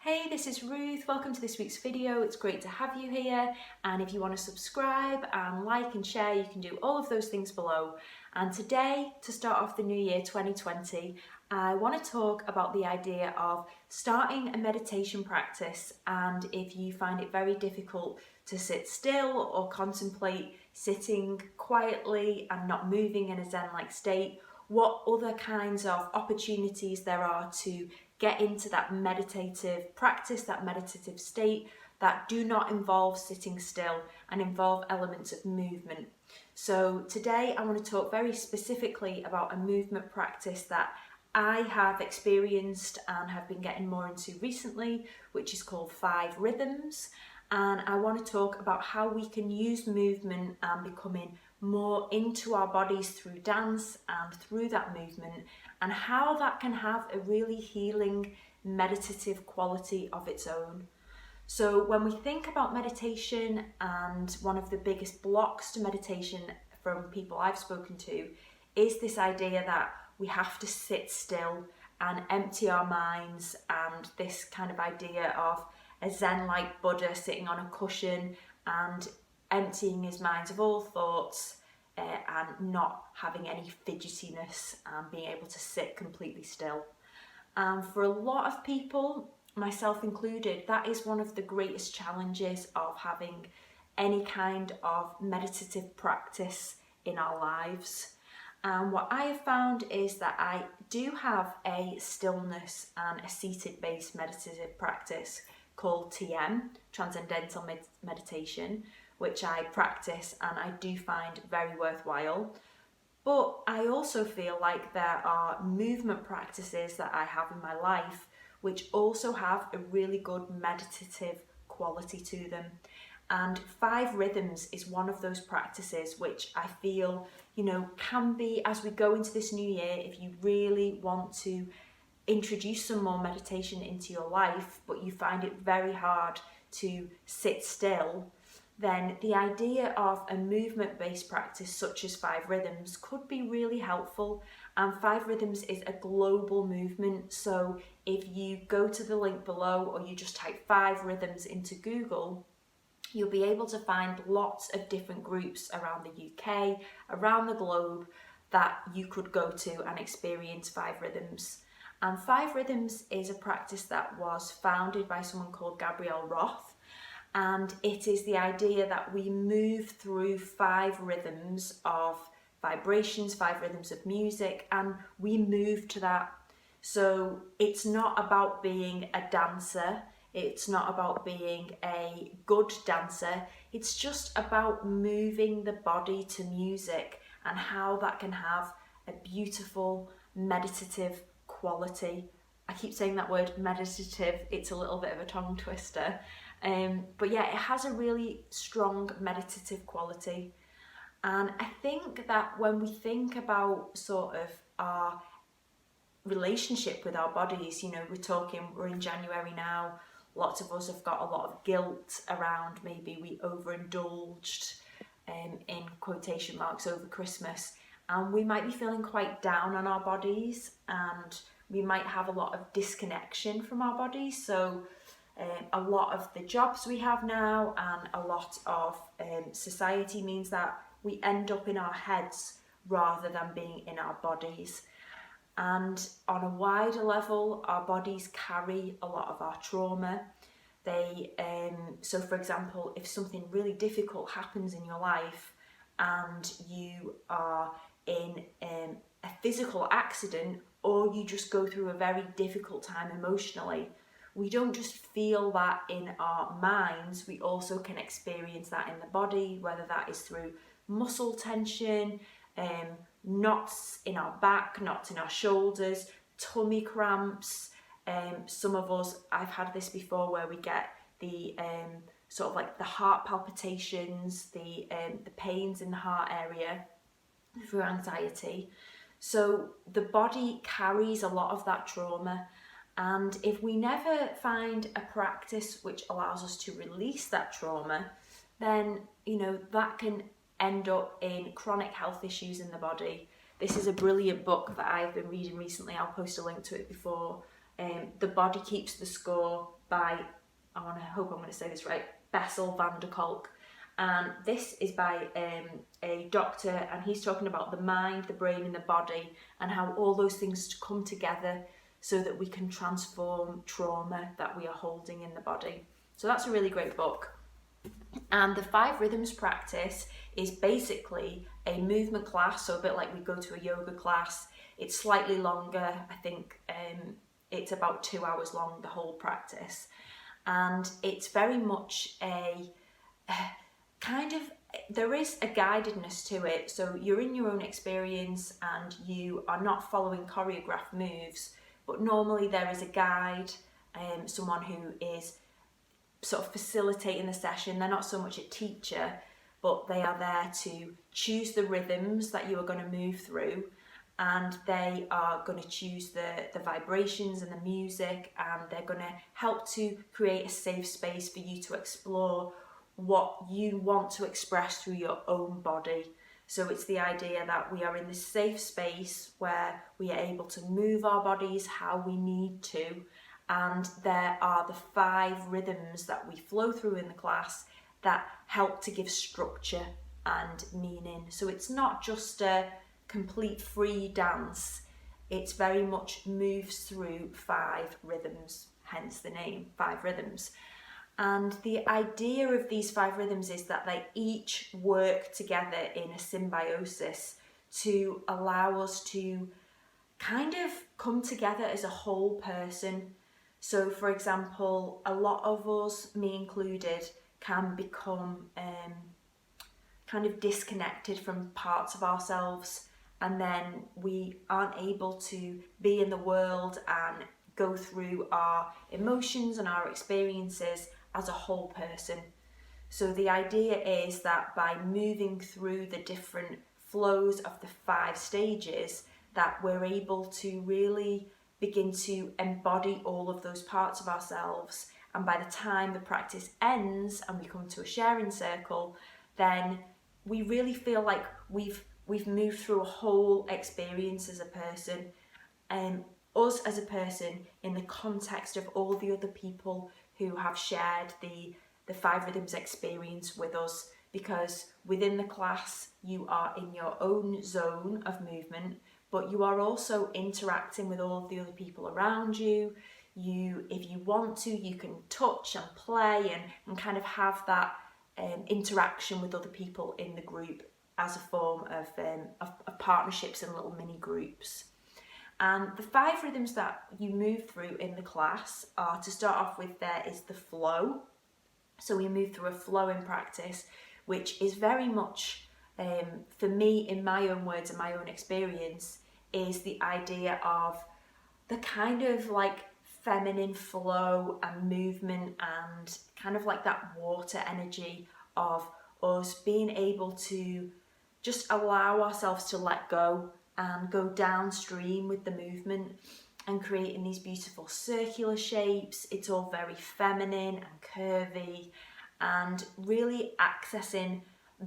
Hey, this is Ruth. Welcome to this week's video. It's great to have you here. And if you want to subscribe and like and share, you can do all of those things below. And today, to start off the new year 2020, I want to talk about the idea of starting a meditation practice. And if you find it very difficult to sit still or contemplate sitting quietly and not moving in a Zen-like state, what other kinds of opportunities there are to get into that meditative practice, that meditative state that do not involve sitting still and involve elements of movement. So today I want to talk very specifically about a movement practice that I have experienced and have been getting more into recently, which is called 5Rhythms. And I want to talk about how we can use movement and becoming more into our bodies through dance and through that movement, and how that can have a really healing meditative quality of its own. So when we think about meditation, and one of the biggest blocks to meditation from people I've spoken to is this idea that we have to sit still and empty our minds, and this kind of idea of a Zen-like Buddha sitting on a cushion and emptying his mind of all thoughts and not having any fidgetiness and being able to sit completely still. And for a lot of people, myself included, that is one of the greatest challenges of having any kind of meditative practice in our lives. And what I have found is that I do have a stillness and a seated based meditative practice called TM, Transcendental Meditation, which I practice and I do find very worthwhile. But I also feel like there are movement practices that I have in my life which also have a really good meditative quality to them. And 5Rhythms is one of those practices which I feel, can be, as we go into this new year, if you really want to introduce some more meditation into your life, but you find it very hard to sit still, then the idea of a movement-based practice such as 5Rhythms could be really helpful. And 5Rhythms is a global movement, so if you go to the link below or you just type 5Rhythms into Google, you'll be able to find lots of different groups around the UK, around the globe, that you could go to and experience 5Rhythms. And 5Rhythms is a practice that was founded by someone called Gabrielle Roth. And it is the idea that we move through 5 rhythms of vibrations, 5 rhythms of music, and we move to that. So it's not about being a dancer, it's not about being a good dancer, it's just about moving the body to music and how that can have a beautiful meditative quality. I keep saying that word meditative, it's a little bit of a tongue twister. But yeah, it has a really strong meditative quality. And I think that when we think about sort of our relationship with our bodies, we're in January now, lots of us have got a lot of guilt around maybe we overindulged, in quotation marks, over Christmas. And we might be feeling quite down on our bodies, and we might have a lot of disconnection from our bodies. So a lot of the jobs we have now and a lot of society means that we end up in our heads rather than being in our bodies. And on a wider level, our bodies carry a lot of our trauma. So for example, if something really difficult happens in your life and you are in a physical accident, or you just go through a very difficult time emotionally, we don't just feel that in our minds, we also can experience that in the body, whether that is through muscle tension, knots in our back, knots in our shoulders, tummy cramps. Some of us, I've had this before, where we get the sort of like the heart palpitations, the pains in the heart area through anxiety. So the body carries a lot of that trauma. And if we never find a practice which allows us to release that trauma, then, that can end up in chronic health issues in the body. This is a brilliant book that I've been reading recently. I'll post a link to it before. The Body Keeps the Score by, hope I'm going to say this right, Bessel van der Kolk. And this is by a doctor, and he's talking about the mind, the brain and the body, and how all those things come together so that we can transform trauma that we are holding in the body. So that's a really great book. And the 5 Rhythms practice is basically a movement class, so a bit like we go to a yoga class. It's slightly longer, I think it's about 2 hours long, the whole practice. And it's very much a kind of, there is a guidedness to it, so you're in your own experience and you are not following choreographed moves, but normally there is a guide, someone who is sort of facilitating the session. They're not so much a teacher, but they are there to choose the rhythms that you are going to move through, and they are going to choose the vibrations and the music, and they're going to help to create a safe space for you to explore what you want to express through your own body. So it's the idea that we are in this safe space where we are able to move our bodies how we need to, and there are the 5 rhythms that we flow through in the class that help to give structure and meaning. So it's not just a complete free dance, it's very much moves through 5 rhythms, hence the name 5 Rhythms. And the idea of these 5 rhythms is that they each work together in a symbiosis to allow us to kind of come together as a whole person. So for example, a lot of us, me included, can become kind of disconnected from parts of ourselves, and then we aren't able to be in the world and go through our emotions and our experiences as a whole person. So the idea is that by moving through the different flows of the 5 stages, that we're able to really begin to embody all of those parts of ourselves. And by the time the practice ends and we come to a sharing circle, then we really feel like we've moved through a whole experience as a person, us as a person in the context of all the other people who have shared the 5 Rhythms experience with us, because within the class you are in your own zone of movement, but you are also interacting with all of the other people around you. If you want to, you can touch and play and kind of have that interaction with other people in the group as a form of partnerships and little mini groups. And the 5 rhythms that you move through in the class are, to start off with, there is the flow. So we move through a flowing practice, which is very much, for me, in my own words and my own experience, is the idea of the kind of like feminine flow and movement and kind of like that water energy of us being able to just allow ourselves to let go and go downstream with the movement and creating these beautiful circular shapes. It's all very feminine and curvy and really accessing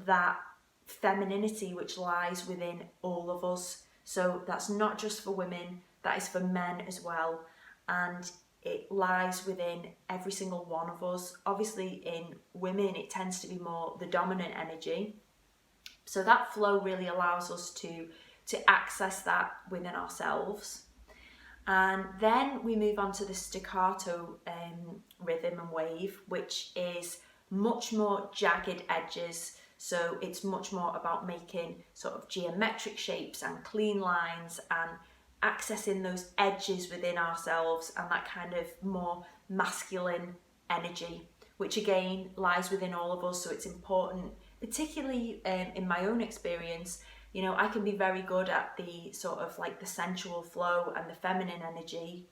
that femininity which lies within all of us. So that's not just for women, that is for men as well. And it lies within every single one of us. Obviously in women it tends to be more the dominant energy. So that flow really allows us to access that within ourselves. And then we move on to the staccato rhythm and wave, which is much more jagged edges. So it's much more about making sort of geometric shapes and clean lines and accessing those edges within ourselves and that kind of more masculine energy, which again lies within all of us. So it's important, particularly in my own experience. You know, I can be very good at the sort of like the sensual flow and the feminine energy,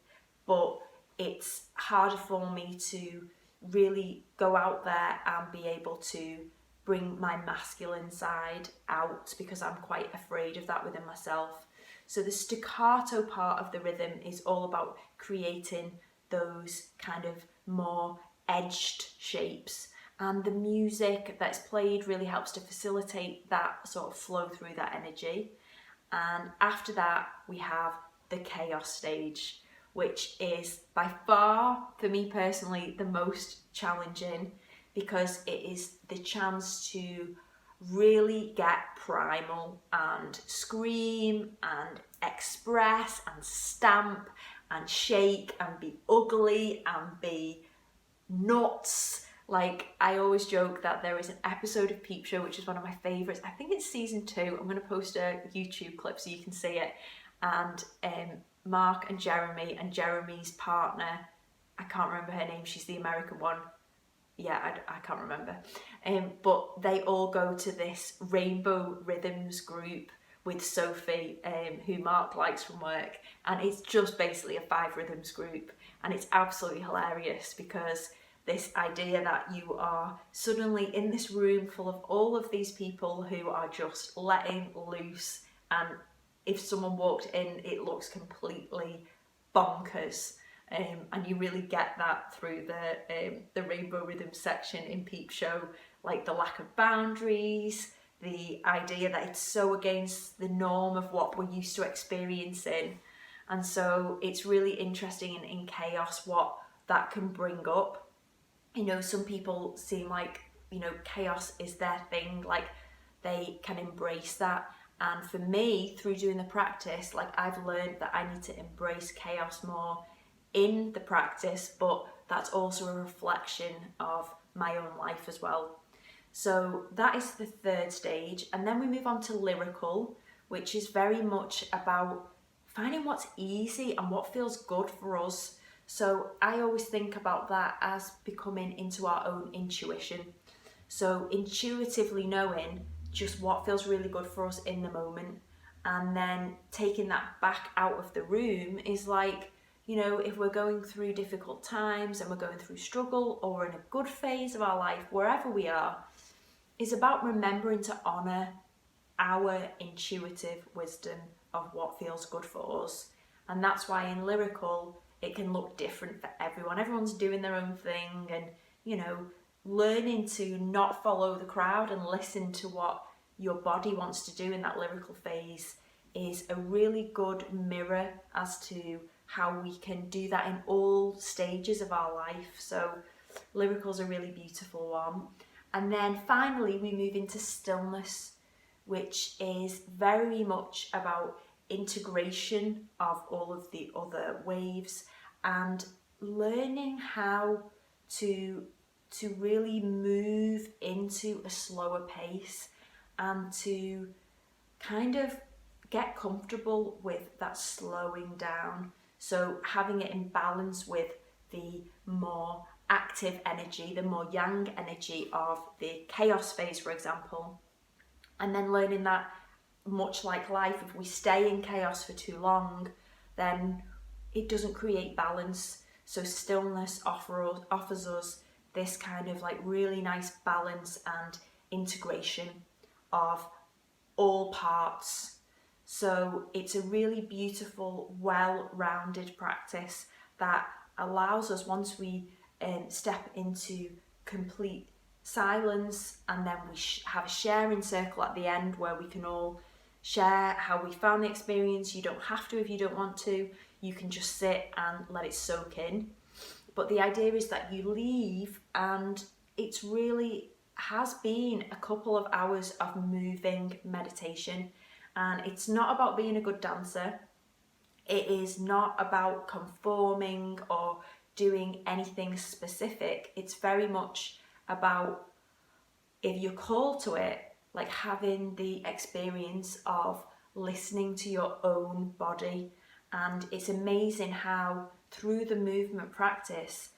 but it's harder for me to really go out there and be able to bring my masculine side out because I'm quite afraid of that within myself. So the staccato part of the rhythm is all about creating those kind of more edged shapes. And the music that's played really helps to facilitate that sort of flow through that energy. And after that, we have the chaos stage, which is by far, for me personally, the most challenging, because it is the chance to really get primal and scream and express and stamp and shake and be ugly and be nuts. Like, I always joke that there is an episode of Peep Show, which is one of my favourites. I think it's season 2. I'm going to post a YouTube clip so you can see it. And Mark and Jeremy's partner, I can't remember her name, she's the American one. Yeah, I can't remember. But they all go to this 5Rhythms group with Sophie, who Mark likes from work. And it's just basically a 5Rhythms group. And it's absolutely hilarious, because this idea that you are suddenly in this room full of all of these people who are just letting loose, and if someone walked in, it looks completely bonkers. And you really get that through the 5Rhythms section in Peep Show, like the lack of boundaries, the idea that it's so against the norm of what we're used to experiencing. And so it's really interesting in chaos what that can bring up. You know, some people seem like, you know, chaos is their thing, like they can embrace that. And for me, through doing the practice, like I've learned that I need to embrace chaos more in the practice, but that's also a reflection of my own life as well. So that is the third stage. And then we move on to lyrical, which is very much about finding what's easy and what feels good for us. So I always think about that as becoming into our own intuition. So intuitively knowing just what feels really good for us in the moment, and then taking that back out of the room is like, you know, if we're going through difficult times and we're going through struggle or in a good phase of our life, wherever we are, is about remembering to honour our intuitive wisdom of what feels good for us. And that's why in lyrical, it can look different for everyone. Everyone's doing their own thing, and, you know, learning to not follow the crowd and listen to what your body wants to do in that lyrical phase is a really good mirror as to how we can do that in all stages of our life. So lyrical's a really beautiful one. And then finally we move into stillness, which is very much about integration of all of the other waves and learning how to really move into a slower pace and to kind of get comfortable with that slowing down. So having it in balance with the more active energy, the more yang energy of the chaos phase, for example. And then learning that, much like life, if we stay in chaos for too long, then it doesn't create balance. So stillness offers us this kind of like really nice balance and integration of all parts. So it's a really beautiful, well-rounded practice that allows us, once we step into complete silence, and then we have a sharing circle at the end where we can all share how we found the experience. You don't have to if you don't want to. You can just sit and let it soak in. But the idea is that you leave and it's really has been a couple of hours of moving meditation. And it's not about being a good dancer. It is not about conforming or doing anything specific. It's very much about, if you're called to it, like having the experience of listening to your own body. And it's amazing how through the movement practice,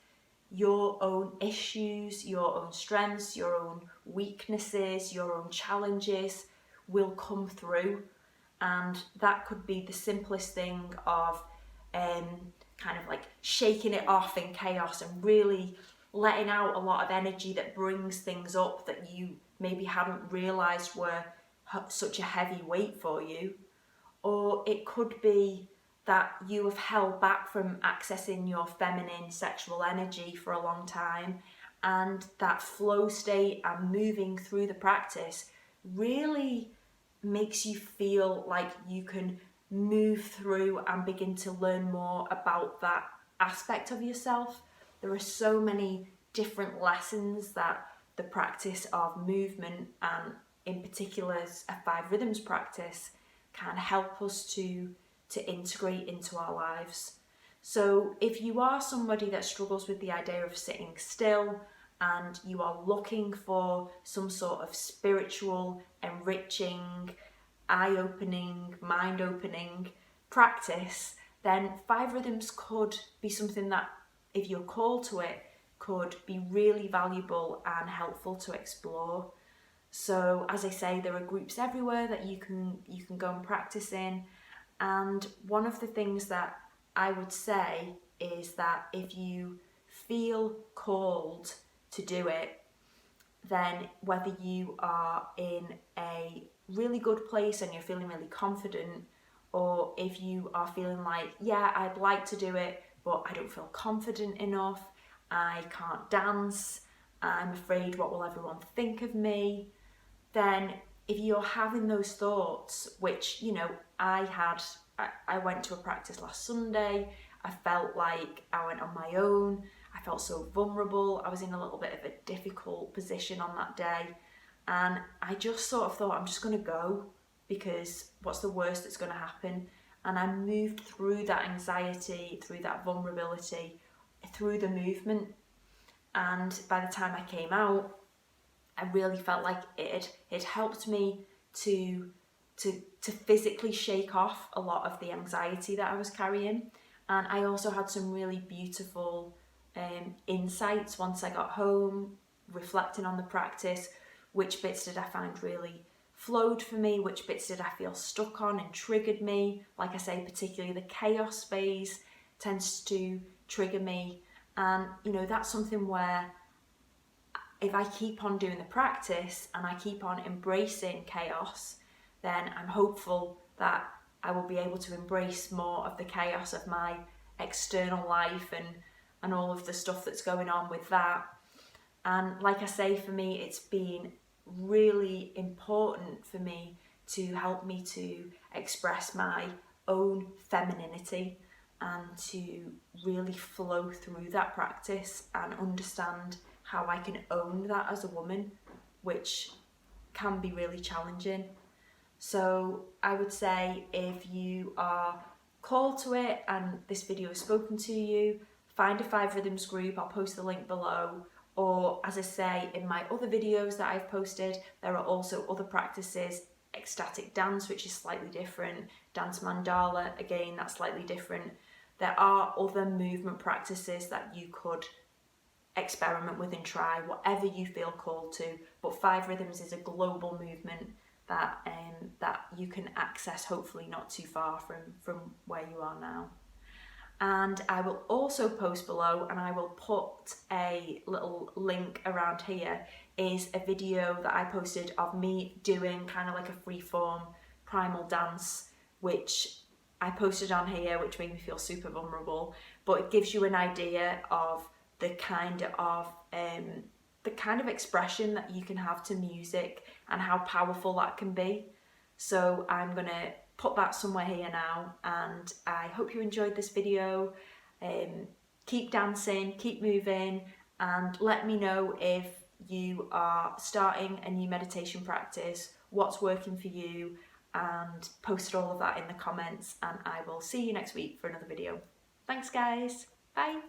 your own issues, your own strengths, your own weaknesses, your own challenges will come through. And that could be the simplest thing of kind of like shaking it off in chaos and really letting out a lot of energy that brings things up that you maybe hadn't realised were such a heavy weight for you. Or it could be that you have held back from accessing your feminine sexual energy for a long time, and that flow state and moving through the practice really makes you feel like you can move through and begin to learn more about that aspect of yourself. There are so many different lessons that the practice of movement, and in particular a 5 Rhythms practice, can help us to integrate into our lives. So if you are somebody that struggles with the idea of sitting still, and you are looking for some sort of spiritual, enriching, eye-opening, mind-opening practice, then 5 Rhythms could be something that, if you're called to it, could be really valuable and helpful to explore. So as I say, there are groups everywhere that you can go and practice in, and one of the things that I would say is that if you feel called to do it, then whether you are in a really good place and you're feeling really confident, or if you are feeling like, yeah, I'd like to do it, but I don't feel confident enough, I can't dance, I'm afraid what will everyone think of me, then if you're having those thoughts, which, you know, I went to a practice last Sunday, I felt like I went on my own, I felt so vulnerable, I was in a little bit of a difficult position on that day, and I just sort of thought, I'm just going to go, because what's the worst that's going to happen? And I moved through that anxiety, through that vulnerability, through the movement, and by the time I came out, I really felt like it helped me to physically shake off a lot of the anxiety that I was carrying. And I also had some really beautiful insights once I got home, reflecting on the practice. Which bits did I find really flowed for me? Which bits did I feel stuck on and triggered me? Like I say, particularly the chaos phase tends to trigger me. And, you know, that's something where if I keep on doing the practice and I keep on embracing chaos, then I'm hopeful that I will be able to embrace more of the chaos of my external life and all of the stuff that's going on with that. And like I say, for me, it's been really important for me to help me to express my own femininity and to really flow through that practice and understand how I can own that as a woman, which can be really challenging. So I would say if you are called to it and this video has spoken to you, find a 5 Rhythms group, I'll post the link below. Or as I say, in my other videos that I've posted, there are also other practices, ecstatic dance, which is slightly different, dance mandala, again, that's slightly different. There are other movement practices that you could experiment with and try, whatever you feel called to, but 5 Rhythms is a global movement that you can access, hopefully not too far from where you are now. And I will also post below, and I will put a little link around here, is a video that I posted of me doing kind of like a freeform primal dance, which I posted on here, which made me feel super vulnerable, but it gives you an idea of the kind of expression that you can have to music and how powerful that can be. So I'm gonna put that somewhere here now, and I hope you enjoyed this video. Keep dancing, keep moving, and let me know if you are starting a new meditation practice, what's working for you, and post all of that in the comments, and I will see you next week for another video. Thanks guys, bye.